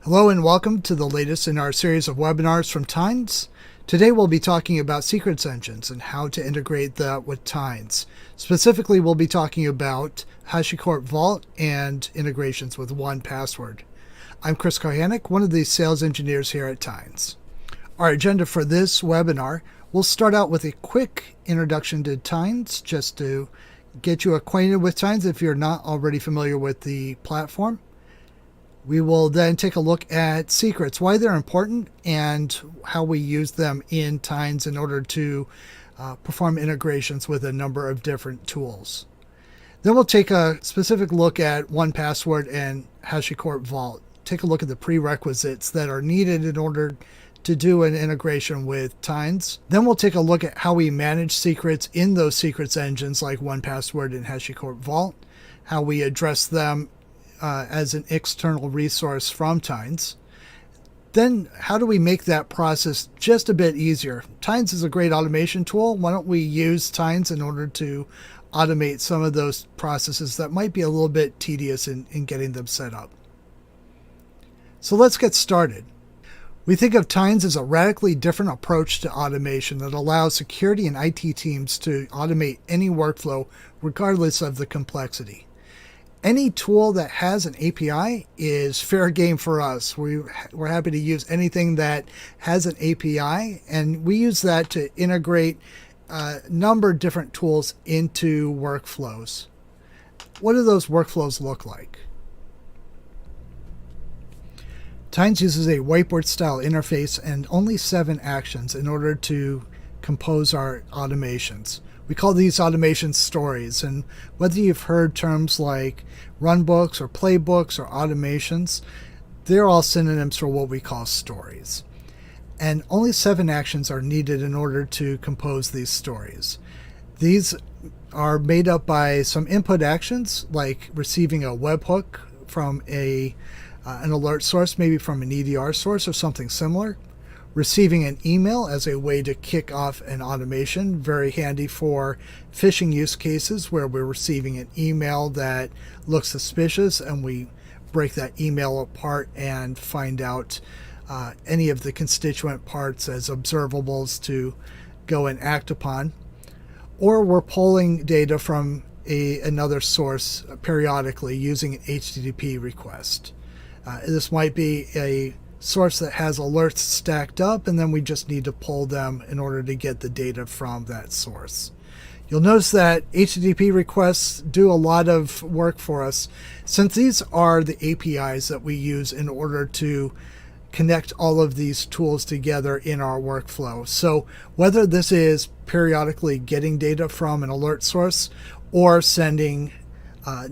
Hello and welcome to the latest in our series of webinars from Tines. Today we'll be talking about secrets engines and how to integrate that with Tines. Specifically, we'll be talking about HashiCorp Vault and integrations with 1Password. I'm Chris Kohanek, one of the sales engineers here at Tines. Our agenda for this webinar, we'll start out with a quick introduction to Tines, just to get you acquainted with Tines if you're not already familiar with the platform. We will then take a look at secrets, why they're important, and how we use them in Tines in order to perform integrations with a number of different tools. Then we'll take a specific look at 1Password and HashiCorp Vault. Take a look at the prerequisites that are needed in order to do an integration with Tines. Then we'll take a look at how we manage secrets in those secrets engines like 1Password and HashiCorp Vault, how we address them as an external resource from Tines. Then how do we make that process just a bit easier? Tines is a great automation tool. Why don't we use Tines in order to automate some of those processes that might be a little bit tedious in getting them set up? So let's get started. We think of Tines as a radically different approach to automation that allows security and IT teams to automate any workflow regardless of the complexity. Any tool that has an API is fair game for us. We're happy to use anything that has an API, and we use that to integrate a number of different tools into workflows. What do those workflows look like? Tines uses a whiteboard-style interface and only 7 actions in order to compose our automations. We call these automations stories, and whether you've heard terms like runbooks or playbooks or automations, they're all synonyms for what we call stories. And only 7 actions are needed in order to compose these stories. These are made up by some input actions, like receiving a webhook from an alert source, maybe from an EDR source or something similar. Receiving an email as a way to kick off an automation, very handy for phishing use cases where we're receiving an email that looks suspicious and we break that email apart and find out any of the constituent parts as observables to go and act upon. Or we're pulling data from another source periodically using an HTTP request. This might be a source that has alerts stacked up, and then we just need to pull them in order to get the data from that source. You'll notice that HTTP requests do a lot of work for us, since these are the APIs that we use in order to connect all of these tools together in our workflow. So whether this is periodically getting data from an alert source or sending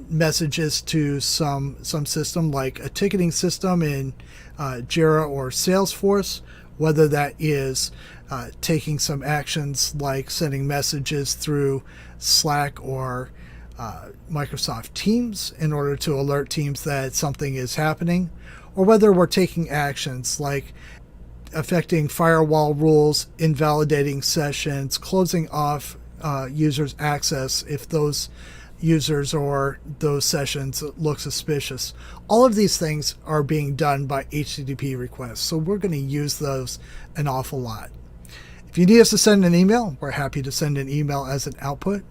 messages to some system like a ticketing system in Jira or Salesforce, whether that is taking some actions like sending messages through Slack or Microsoft Teams in order to alert teams that something is happening, or whether we're taking actions like affecting firewall rules, invalidating sessions, closing off users' access if those users or those sessions look suspicious. All of these things are being done by HTTP requests, so we're going to use those an awful lot. If you need us to send an email, we're happy to send an email as an output.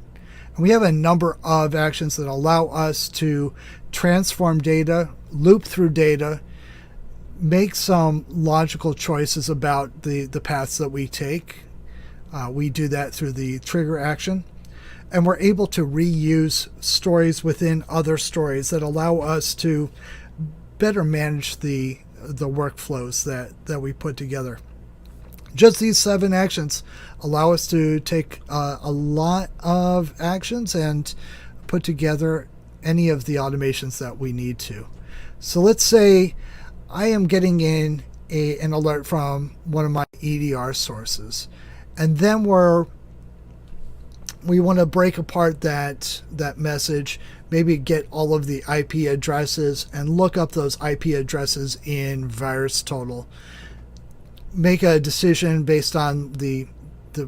And we have a number of actions that allow us to transform data, loop through data, make some logical choices about the paths that we take. We do that through the trigger action. And we're able to reuse stories within other stories that allow us to better manage the workflows that we put together. Just these 7 actions allow us to take a lot of actions and put together any of the automations that we need to. So let's say I am getting in an alert from one of my EDR sources, and then we want to break apart that message, maybe get all of the IP addresses and look up those IP addresses in VirusTotal. Make a decision based on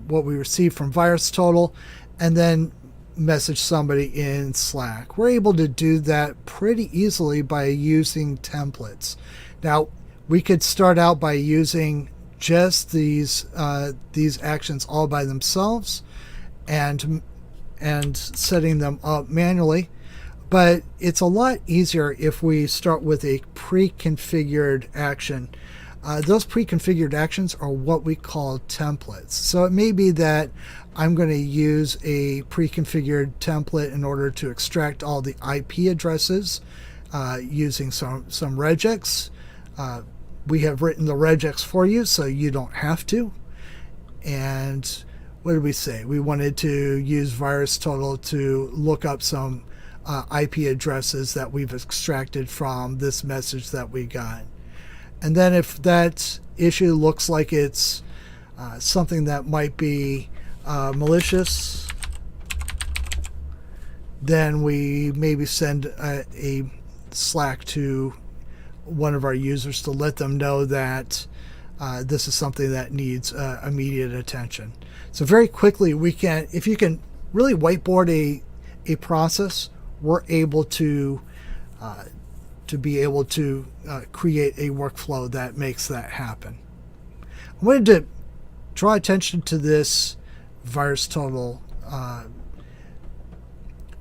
what we received from VirusTotal, and then message somebody in Slack. We're able to do that pretty easily by using templates. Now, We could start out by using just these actions all by themselves and setting them up manually. But it's a lot easier if we start with a pre-configured action. Those pre-configured actions are what we call templates. So it may be that I'm going to use a pre-configured template in order to extract all the IP addresses using some regex. We have written the regex for you, so you don't have to. And what did we say? We wanted to use VirusTotal to look up some IP addresses that we've extracted from this message that we got. And then if that issue looks like it's something that might be malicious, then we maybe send a Slack to one of our users to let them know that this is something that needs immediate attention. So very quickly, we can, if you can really whiteboard a process, we're able to be able to create a workflow that makes that happen. I wanted to draw attention to this VirusTotal.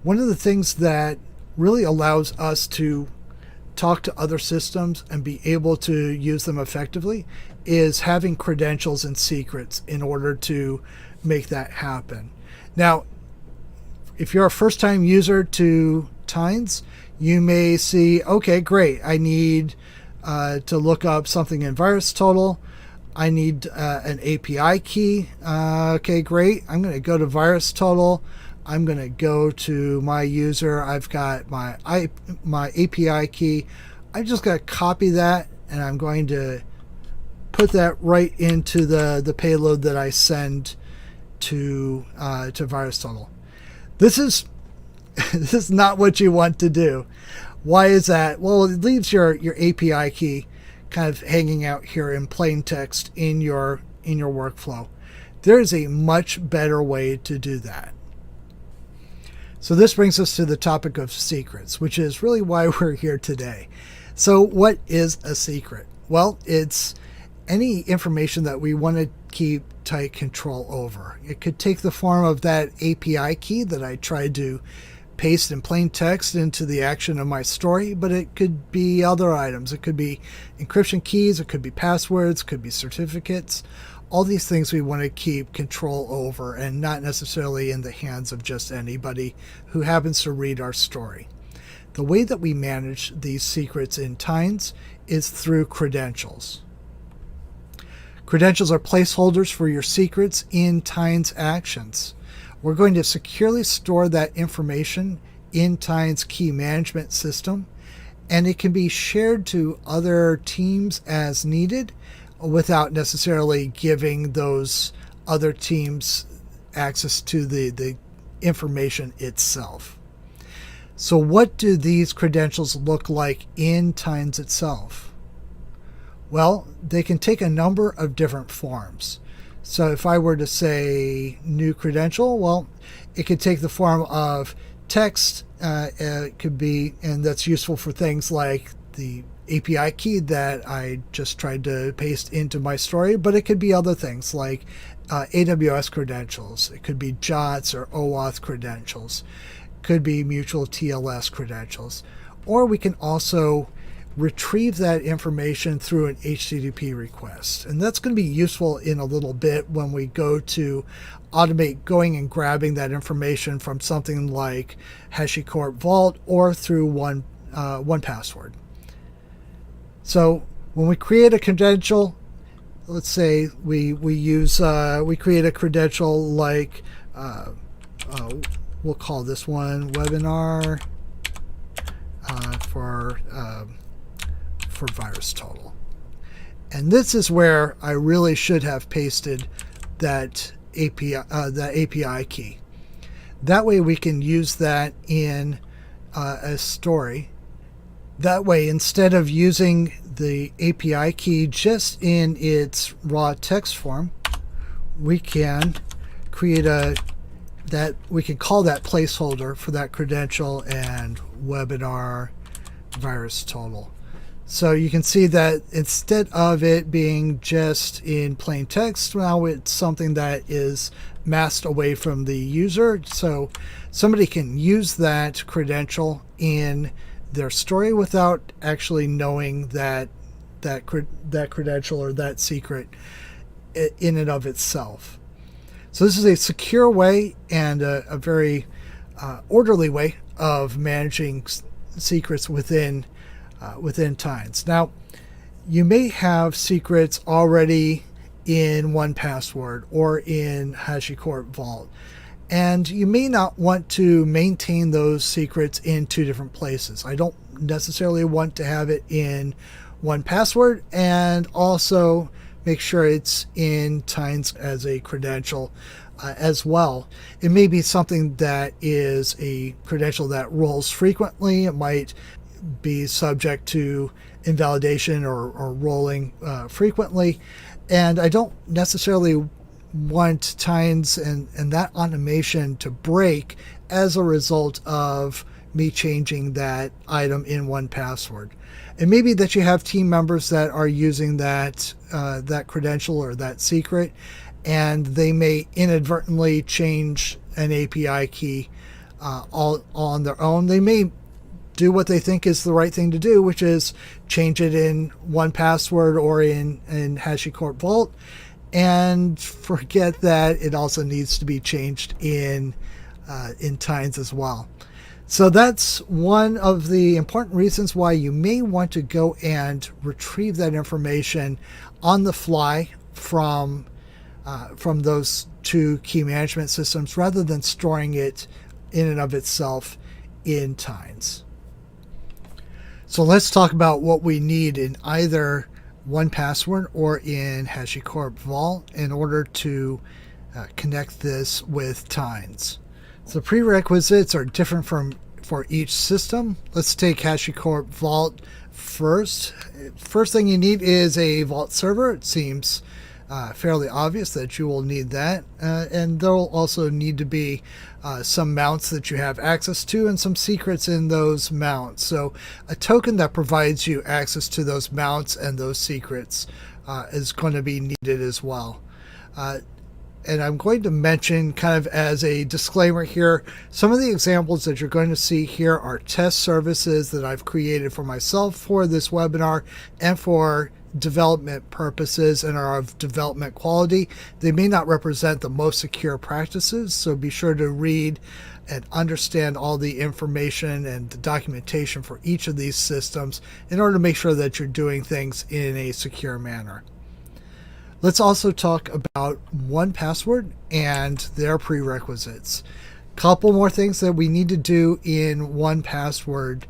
One of the things that really allows us to talk to other systems and be able to use them effectively is having credentials and secrets in order to make that happen. Now, if you're a first-time user to Tines, you may see, okay, great, I need to look up something in VirusTotal. I need an API key. Okay, great. I'm going to go to VirusTotal. I'm going to go to my user. I've got my API key. I'm just going to copy that, and I'm going to put that right into the payload that I send to VirusTotal. This is not what you want to do. Why is that? Well, it leaves your API key kind of hanging out here in plain text in your workflow. There is a much better way to do that. So this brings us to the topic of secrets, which is really why we're here today. So what is a secret? Well, it's any information that we want to keep tight control over. It could take the form of that API key that I tried to paste in plain text into the action of my story, but it could be other items. It could be encryption keys, it could be passwords, it could be certificates. All these things we want to keep control over and not necessarily in the hands of just anybody who happens to read our story. The way that we manage these secrets in Tines is through credentials. Credentials are placeholders for your secrets in Tines actions. We're going to securely store that information in Tines key management system, and it can be shared to other teams as needed without necessarily giving those other teams access to the information itself. So what do these credentials look like in Tines itself? Well, they can take a number of different forms. So if I were to say new credential, well, it could take the form of text. It could be, and that's useful for things like the API key that I just tried to paste into my story, but it could be other things like AWS credentials. It could be JOTS or OAuth credentials. It could be mutual TLS credentials. Or we can also retrieve that information through an HTTP request. And that's going to be useful in a little bit when we go to automate going and grabbing that information from something like HashiCorp Vault or through 1Password. So when we create a credential, let's say we create a credential like we'll call this one webinar for VirusTotal. And this is where I really should have pasted that API key. That way we can use that in a story. That way, instead of using the API key just in its raw text form, we can create we can call that placeholder for that credential and webinar VirusTotal. So you can see that instead of it being just in plain text, now it's something that is masked away from the user. So somebody can use that credential in their story without actually knowing that credential or that secret in and of itself. So this is a secure way and a very orderly way of managing secrets within Tines. Now, you may have secrets already in 1Password or in HashiCorp Vault, and you may not want to maintain those secrets in two different places. I don't necessarily want to have it in 1Password and also make sure it's in Tines as a credential as well. It may be something that is a credential that rolls frequently. It might be subject to invalidation or rolling frequently. And I don't necessarily want Tines and that automation to break as a result of me changing that item in 1Password. It may be that you have team members that are using that credential or that secret, and they may inadvertently change an API key all on their own. They may do what they think is the right thing to do, which is change it in 1Password or in HashiCorp Vault, and forget that it also needs to be changed in Tines as well. So that's one of the important reasons why you may want to go and retrieve that information on the fly from those two key management systems rather than storing it in and of itself in Tines. So let's talk about what we need in either 1Password or in HashiCorp Vault in order to connect this with Tines. So prerequisites are different for each system. Let's take HashiCorp Vault first. First thing you need is a Vault server. It seems fairly obvious that you will need that. And there will also need to be some mounts that you have access to and some secrets in those mounts. So a token that provides you access to those mounts and those secrets is going to be needed as well. And I'm going to mention, kind of as a disclaimer here, some of the examples that you're going to see here are test services that I've created for myself for this webinar and for development purposes and are of development quality. They may not represent the most secure practices, so be sure to read and understand all the information and the documentation for each of these systems in order to make sure that you're doing things in a secure manner. Let's also talk about 1Password and their prerequisites. Couple more things that we need to do in 1Password.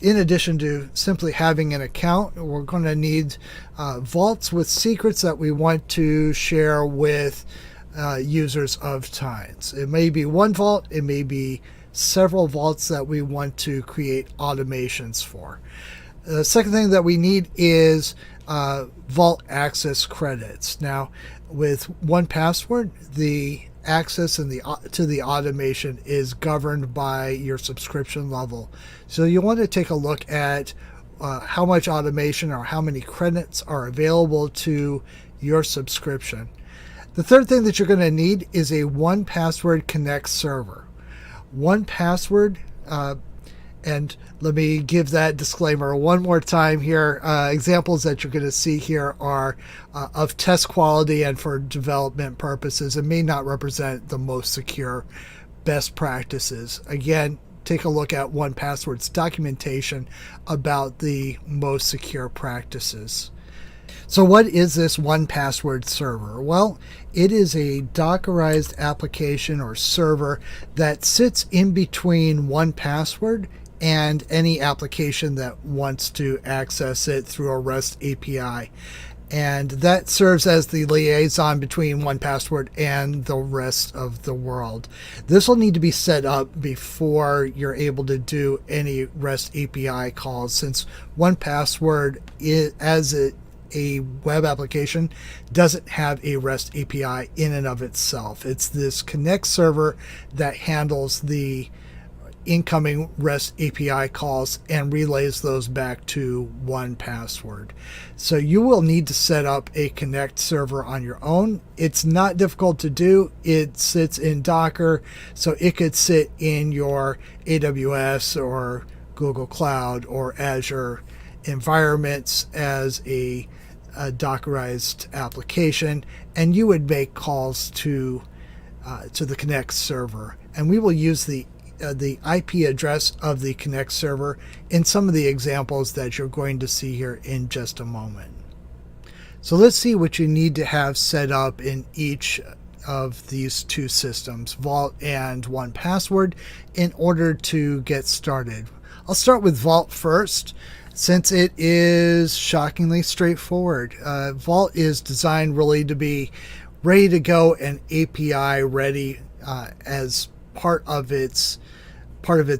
In addition to simply having an account, we're going to need vaults with secrets that we want to share with users of Tines. It may be one vault, it may be several vaults that we want to create automations for. The second thing that we need is vault access credits. Now, with 1Password, the access and to the automation is governed by your subscription level. So you want to take a look at how much automation or how many credits are available to your subscription. The third thing that you're going to need is a 1Password Connect server. 1Password, and let me give that disclaimer one more time here. Examples that you're going to see here are of test quality and for development purposes. It may not represent the most secure best practices. Again, take a look at 1Password's documentation about the most secure practices. So what is this 1Password server? Well, it is a Dockerized application or server that sits in between 1Password and any application that wants to access it through a REST API. And that serves as the liaison between 1Password and the rest of the world. This will need to be set up before you're able to do any REST API calls, since 1Password, as a web application, doesn't have a REST API in and of itself. It's this Connect server that handles the incoming REST API calls and relays those back to 1Password. So you will need to set up a Connect server on your own. It's not difficult to do. It sits in Docker, so it could sit in your AWS or Google Cloud or Azure environments as a Dockerized application, and you would make calls to the Connect server. And we will use the IP address of the Connect server in some of the examples that you're going to see here in just a moment. So let's see what you need to have set up in each of these two systems, Vault and 1Password, in order to get started. I'll start with Vault first, since it is shockingly straightforward. Vault is designed really to be ready to go and API ready as part of its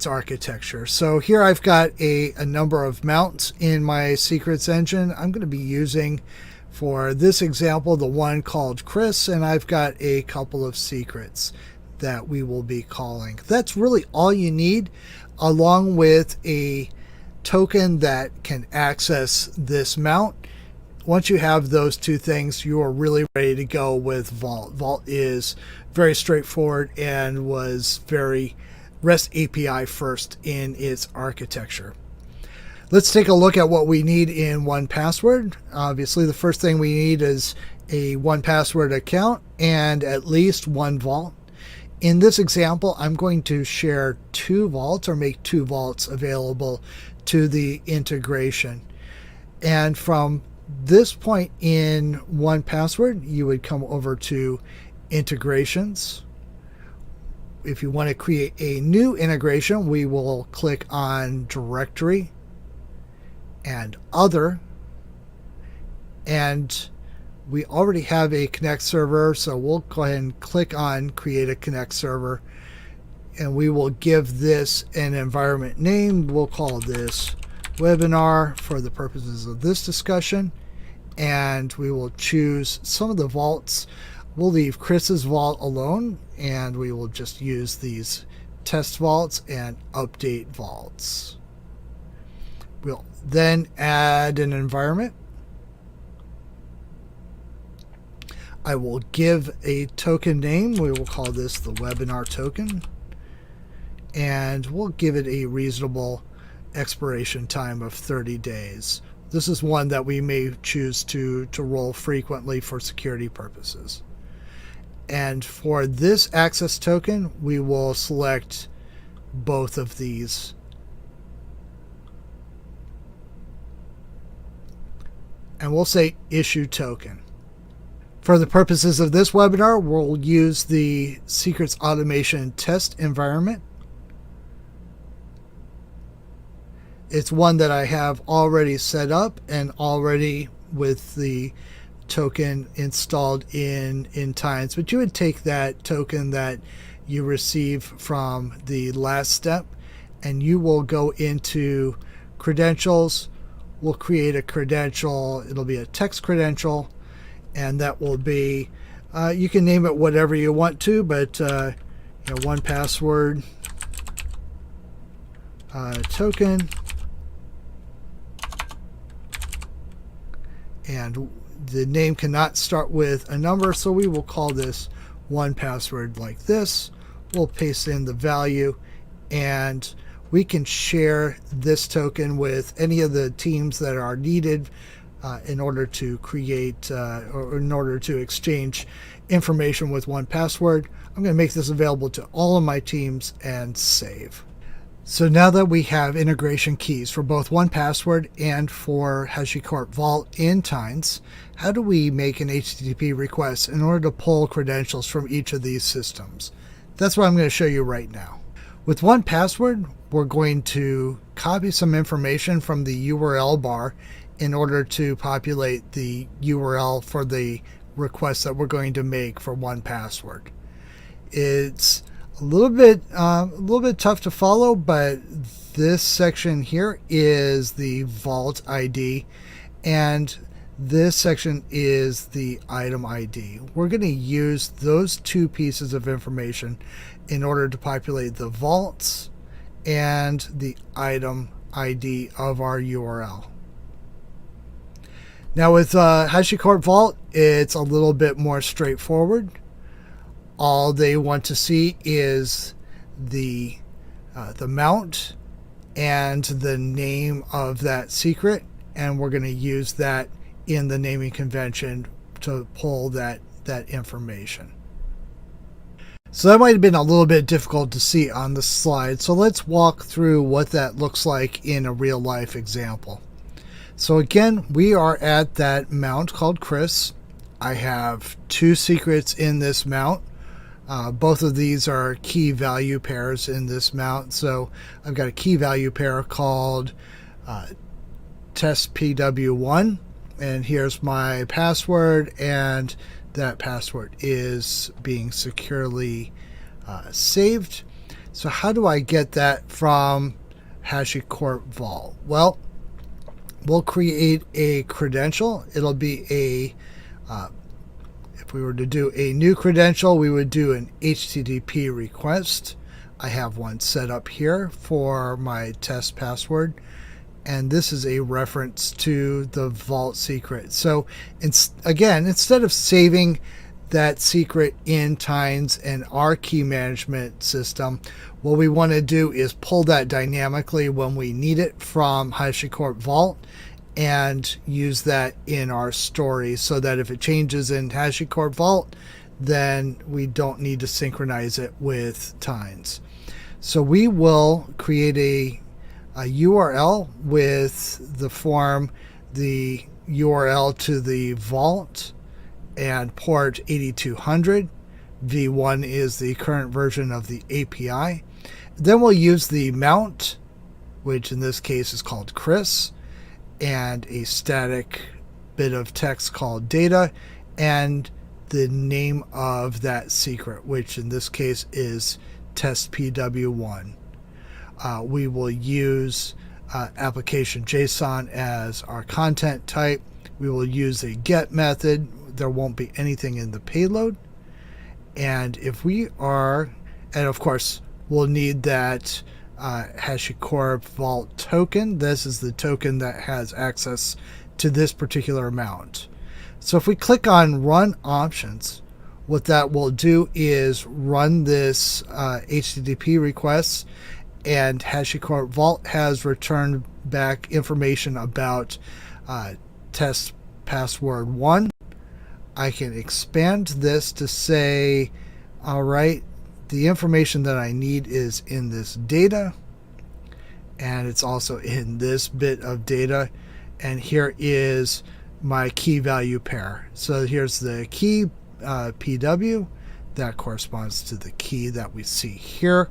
architecture. So here I've got a number of mounts in my secrets engine. I'm going to be using for this example the one called Chris, and I've got a couple of secrets that we will be calling. That's really all you need, along with a token that can access this mount. Once you have those two things, you are really ready to go with Vault. Vault is very straightforward and was very REST API first in its architecture. Let's take a look at what we need in 1Password. Obviously, the first thing we need is a 1Password account and at least one vault. In this example, I'm going to share two vaults, or make two vaults available to the integration. And from this point in 1Password, you would come over to Integrations. If you want to create a new integration, we will click on Directory and Other. And we already have a Connect server, so we'll go ahead and click on Create a Connect server. And we will give this an environment name. We'll call this Webinar for the purposes of this discussion. And we will choose some of the vaults. We'll leave Chris's vault alone, and we will just use these test vaults and update vaults. We'll then add an environment. I will give a token name. We will call this the webinar token. And we'll give it a reasonable expiration time of 30 days. This is one that we may choose to roll frequently for security purposes. And for this access token, we will select both of these. And we'll say issue token. For the purposes of this webinar, we'll use the secrets automation test environment. It's one that I have already set up and already with the token installed in Tines. But you would take that token that you receive from the last step, and you will go into credentials. We'll create a credential. It'll be a text credential, and that will be, you can name it whatever you want to, but 1Password token. And the name cannot start with a number, so we will call this 1Password like this. We'll paste in the value, and we can share this token with any of the teams that are needed in order to create or in order to exchange information with 1Password. I'm going to make this available to all of my teams and save. So now that we have integration keys for both 1Password and for HashiCorp Vault in Tines, how do we make an HTTP request in order to pull credentials from each of these systems? That's what I'm going to show you right now. With 1Password, we're going to copy some information from the URL bar in order to populate the URL for the request that we're going to make for 1Password. It's a little bit tough to follow, but this section here is the Vault ID, and this section is the item ID. We're going to use those two pieces of information in order to populate the vaults and the item ID of our URL. Now with HashiCorp Vault, it's a little bit more straightforward. All they want to see is the mount and the name of that secret, and we're going to use that in the naming convention to pull that information. So that might have been a little bit difficult to see on the slide. So let's walk through what that looks like in a real life example. So again, we are at that mount called Chris. I have two secrets in this mount. Both of these are key value pairs in this mount. So I've got a key value pair called testpw1, and here's my password, and that password is being securely saved. So how do I get that from HashiCorp Vault? Well, we'll create a credential. It'll be if we were to do a new credential, we would do an HTTP request. I have one set up here for my test password, and this is a reference to the Vault secret. So again, instead of saving that secret in Tines and our key management system, what we want to do is pull that dynamically when we need it from HashiCorp Vault and use that in our story, so that if it changes in HashiCorp Vault, then we don't need to synchronize it with Tines. So we will create a URL with the form, the URL to the Vault, and port 8200. V1 is the current version of the API. Then we'll use the mount, which in this case is called Chris, and a static bit of text called data, and the name of that secret, which in this case is testpw1. We will use application JSON as our content type. We will use a get method. There won't be anything in the payload. And if we are, and of course, we'll need that HashiCorp Vault token. This is the token that has access to this particular amount. So if we click on Run Options, what that will do is run this HTTP request, and HashiCorp Vault has returned back information about test password 1. I can expand this to say, all right, the information that I need is in this data, and it's also in this bit of data, and here is my key value pair. So here's the key PW that corresponds to the key that we see here,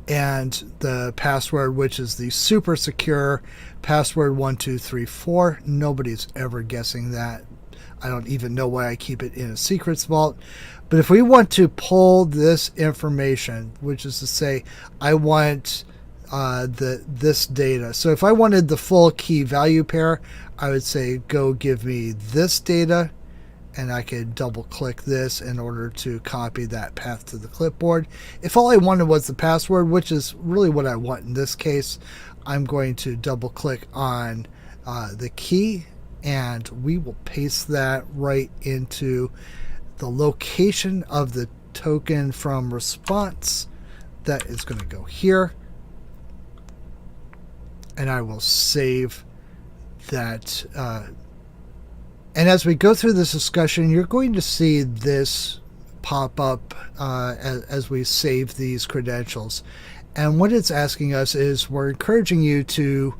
and the password, which is the super secure password 1234. Nobody's ever guessing that. I don't even know why I keep it in a secrets vault. But if we want to pull this information, which is to say I want this data. So if I wanted the full key value pair, I would say go give me this data, and I could double click this in order to copy that path to the clipboard. If all I wanted was the password, which is really what I want in this case, I'm going to double click on the key, and we will paste that right into the location of the token from response. That is going to go here, and I will save that. And as we go through this discussion, you're going to see this pop up as we save these credentials. And what it's asking us is, we're encouraging you to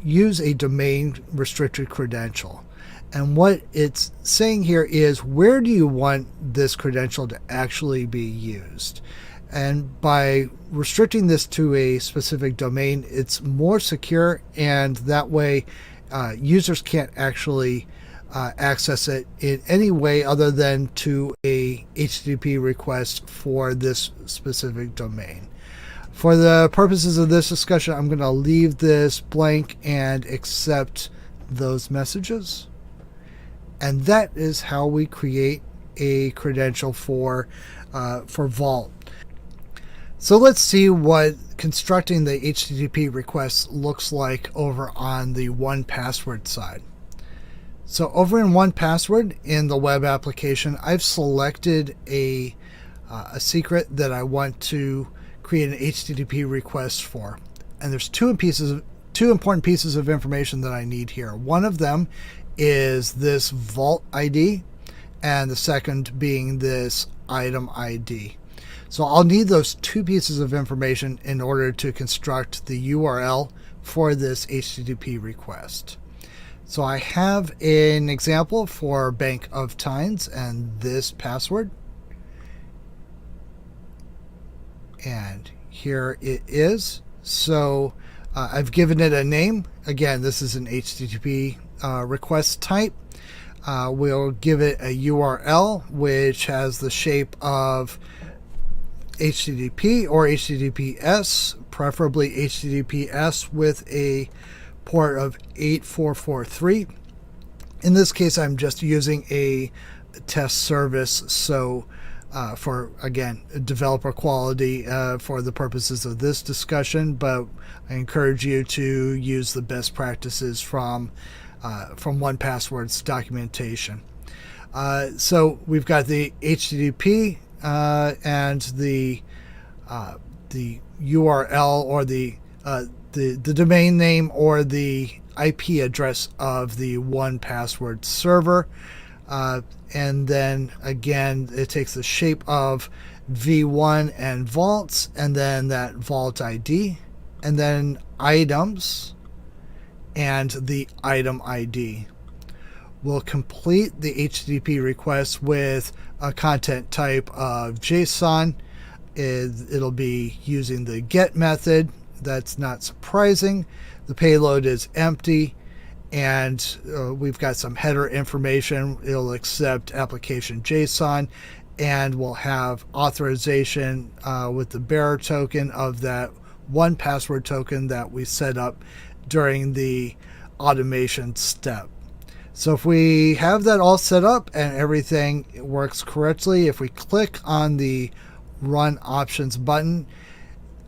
use a domain restricted credential. And what it's saying here is, where do you want this credential to actually be used? And by restricting this to a specific domain, it's more secure, and that way users can't actually access it in any way other than to a HTTP request for this specific domain. For the purposes of this discussion, I'm going to leave this blank and accept those messages. And that is how we create a credential for Vault. So let's see what constructing the HTTP request looks like over on the 1Password side. So over in 1Password in the web application, I've selected a secret that I want to create an HTTP request for. And there's two important pieces of information that I need here. One of them is this Vault ID, and the second being this item ID. So I'll need those two pieces of information in order to construct the URL for this HTTP request. So I have an example for Bank of Tynes and this password. And here it is. So I've given it a name. Again, this is an HTTP request type. We'll give it a URL, which has the shape of HTTP or HTTPS, preferably HTTPS with a port of 8443. In this case, I'm just using a test service, so for, again, developer quality for the purposes of this discussion, but I encourage you to use the best practices from 1Password's documentation. So we've got the HTTP and the URL or the domain name or the IP address of the 1Password server. And then again, it takes the shape of v1 and vaults, and then that vault ID, and then items and the item ID. We'll complete the HTTP request with a content type of JSON. It'll be using the get method. That's not surprising. The payload is empty, and we've got some header information. It'll accept application JSON, and we'll have authorization with the bearer token of that 1Password token that we set up during the automation step. So if we have that all set up and everything works correctly, if we click on the Run Options button,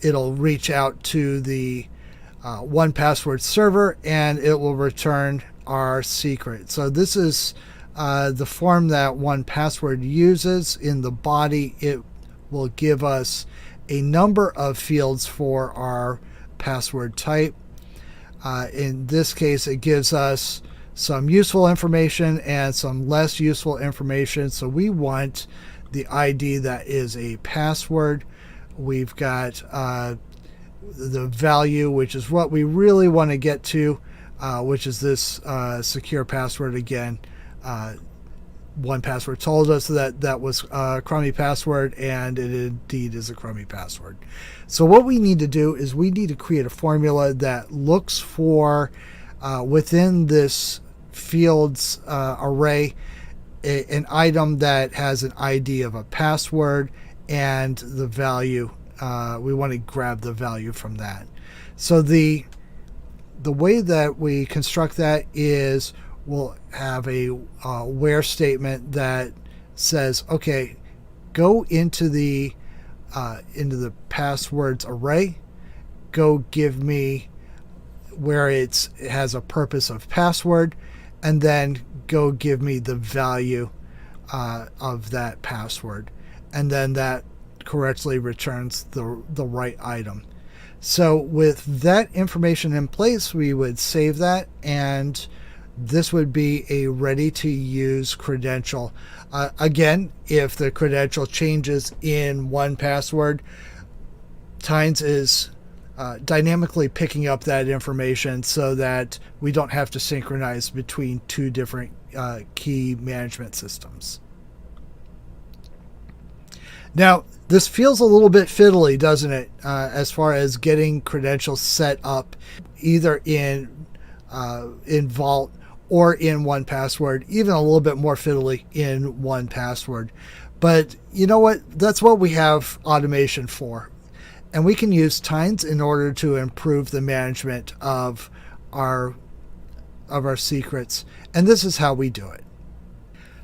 it'll reach out to the 1Password server and it will return our secret. So this is the form that 1Password uses. In the body, it will give us a number of fields for our password type. In this case, it gives us some useful information and some less useful information. So we want the ID that is a password. We've got the value, which is what we really want to get to, which is this secure password again. 1Password told us that that was a crummy password, and it indeed is a crummy password. So what we need to do is we need to create a formula that looks for within this fields array an item that has an ID of a password and the value. We want to grab the value from that. So the way that we construct that is we'll have a where statement that says, okay, go into the passwords array, go give me where it has a purpose of password, and then go give me the value of that password, and then that correctly returns the right item. So with that information in place, we would save that, and this would be a ready-to-use credential. Again, if the credential changes in 1Password, Tynes is dynamically picking up that information so that we don't have to synchronize between two different key management systems. Now, this feels a little bit fiddly, doesn't it, as far as getting credentials set up either in Vault or in 1Password, even a little bit more fiddly in 1Password. But you know what? That's what we have automation for. And we can use Tynes in order to improve the management of our secrets. And this is how we do it.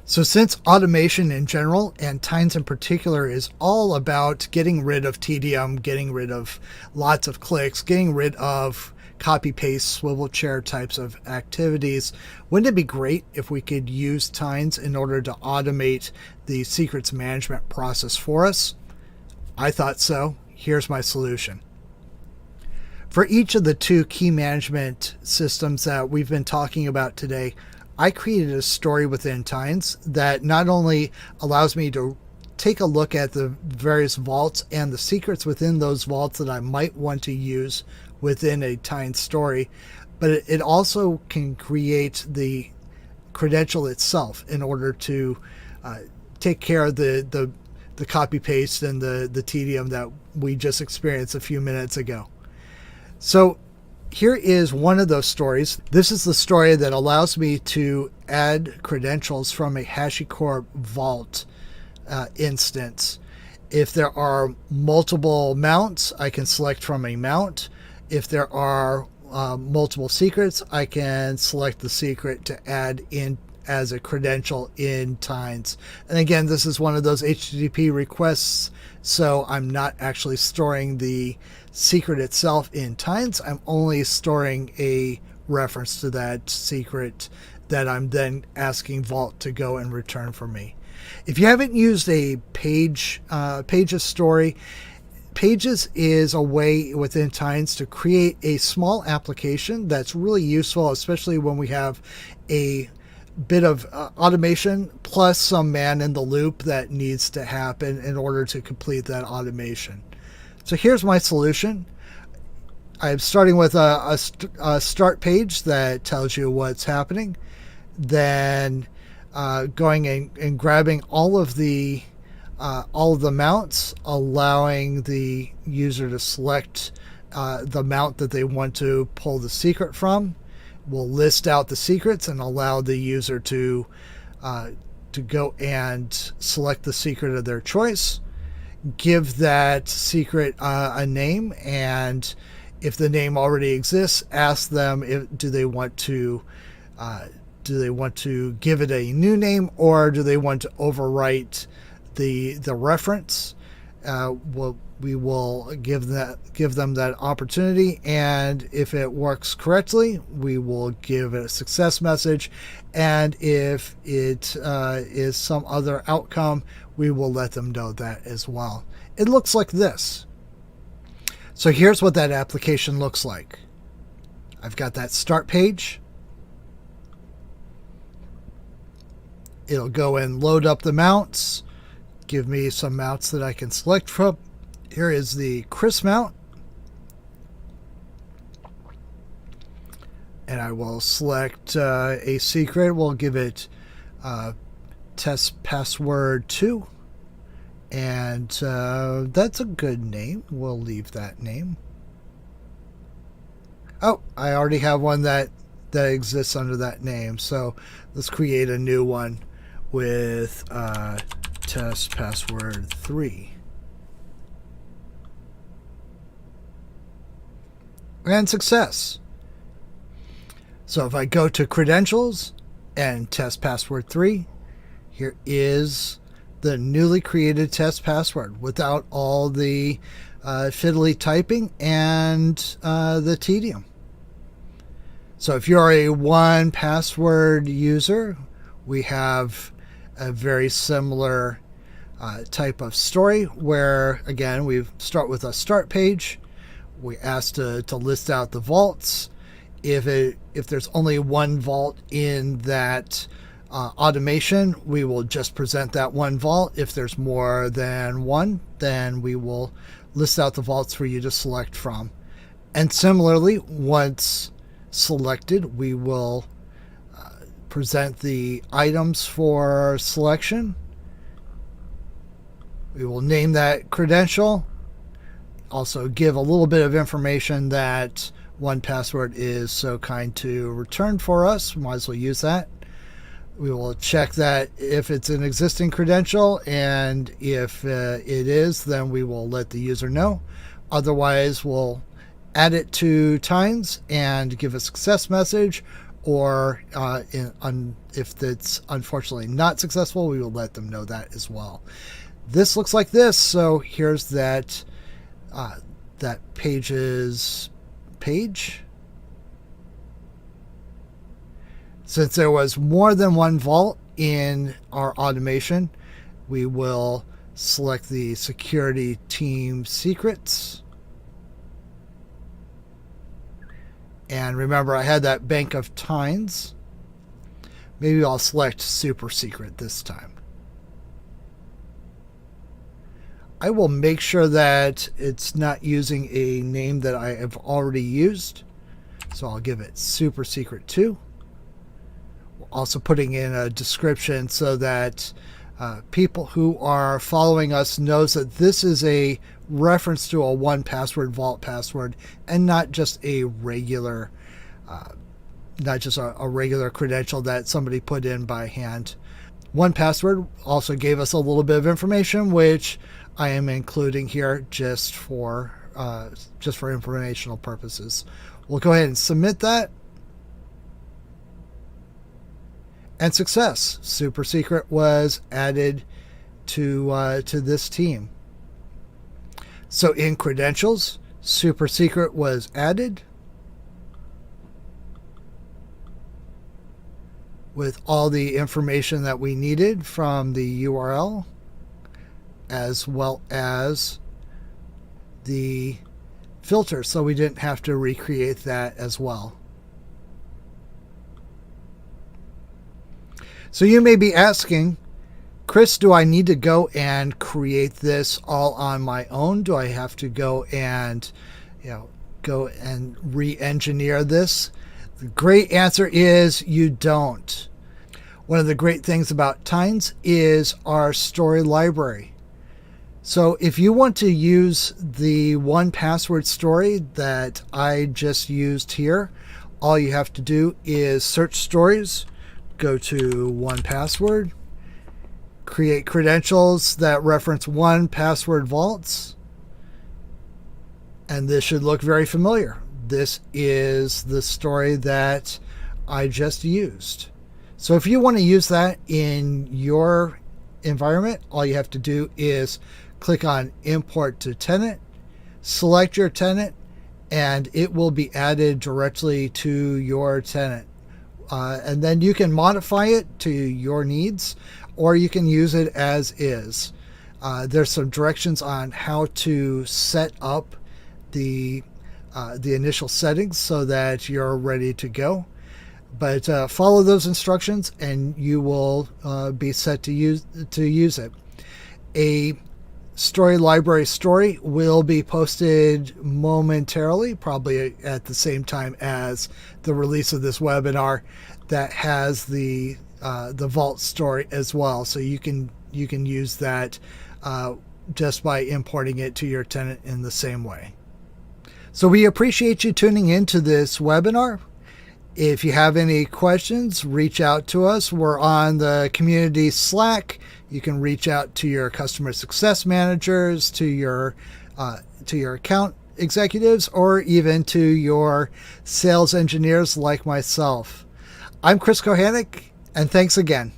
So since automation in general and Tines in particular is all about getting rid of tedium, getting rid of lots of clicks, getting rid of copy paste swivel chair types of activities, wouldn't it be great if we could use Tines in order to automate the secrets management process for us? I thought so. Here's my solution. For each of the two key management systems that we've been talking about today, I created a story within Tines that not only allows me to take a look at the various vaults and the secrets within those vaults that I might want to use within a Tines story, but it also can create the credential itself in order to take care of the copy paste and the tedium that we just experienced a few minutes ago. So here is one of those stories. This is the story that allows me to add credentials from a HashiCorp Vault instance. If there are multiple mounts, I can select from a mount. If there are multiple secrets, I can select the secret to add in as a credential in Tines. And again, this is one of those HTTP requests, so I'm not actually storing the secret itself in Tines. I'm only storing a reference to that secret that I'm then asking Vault to go and return for me. If you haven't used a Pages story, Pages is a way within Tines to create a small application that's really useful, especially when we have a bit of automation plus some man in the loop that needs to happen in order to complete that automation. So here's my solution. I'm starting with a start page that tells you what's happening, then going and grabbing all of the mounts, allowing the user to select the mount that they want to pull the secret from. We'll list out the secrets and allow the user to go and select the secret of their choice. Give that secret a name, and if the name already exists, ask them do they want to give it a new name, or do they want to overwrite the reference. We will give them that opportunity, and if it works correctly, we will give it a success message, and if it is some other outcome, we will let them know that as well. It looks like this. So here's what that application looks like. I've got that start page. It'll go and load up the mounts, give me some mounts that I can select from. Here is the Chris mount, and I will select a secret. We'll give it test password 2, and that's a good name. We'll leave that name. Oh, I already have one that exists under that name, so let's create a new one with test password 3. And success. So if I go to credentials and test password 3, here is the newly created test password without all the fiddly typing and the tedium. So if you're a 1Password user, we have a very similar type of story where, again, we start with a start page. We ask to list out the vaults. If there's only one vault in that automation, we will just present that one vault. If there's more than one, then we will list out the vaults for you to select from. And similarly, once selected, we will present the items for selection. We will name that credential. Also give a little bit of information that 1Password is so kind to return for us. We might as well use that. We will check that if it's an existing credential, and if it is, then we will let the user know. Otherwise, we'll add it to Tines and give a success message, or if it's unfortunately not successful, we will let them know that as well. This looks like this. So here's that pages page. Since there was more than one vault in our automation, we will select the security team secrets. And remember, I had that bank of tines. Maybe I'll select super secret this time. I will make sure that it's not using a name that I have already used. So I'll give it super secret 2. Also putting in a description so that people who are following us knows that this is a reference to a 1Password Vault password and not just a regular credential that somebody put in by hand. 1Password also gave us a little bit of information, which I am including here just for informational purposes. We'll go ahead and submit that. And success. Super secret was added to this team. So in credentials, super secret was added with all the information that we needed from the URL, as well as the filter, so we didn't have to recreate that as well. So you may be asking, Chris, do I need to go and create this all on my own? Do I have to go and re-engineer this? The great answer is you don't. One of the great things about Tines is our story library. So if you want to use the 1Password story that I just used here, all you have to do is search stories, go to 1Password, create credentials that reference 1Password vaults, and this should look very familiar. This is the story that I just used. So if you want to use that in your environment, all you have to do is click on Import to Tenant, select your tenant, and it will be added directly to your tenant. And then you can modify it to your needs, or you can use it as is. There's some directions on how to set up the initial settings so that you're ready to go. But follow those instructions and you will be set to use it. A story library story will be posted momentarily, probably at the same time as the release of this webinar, that has the Vault story as well. So you can use that just by importing it to your tenant in the same way. So we appreciate you tuning into this webinar. If you have any questions, reach out to us. We're on the community Slack. You can reach out to your customer success managers, to your account executives, or even to your sales engineers like myself. I'm Chris Kohanek, and thanks again.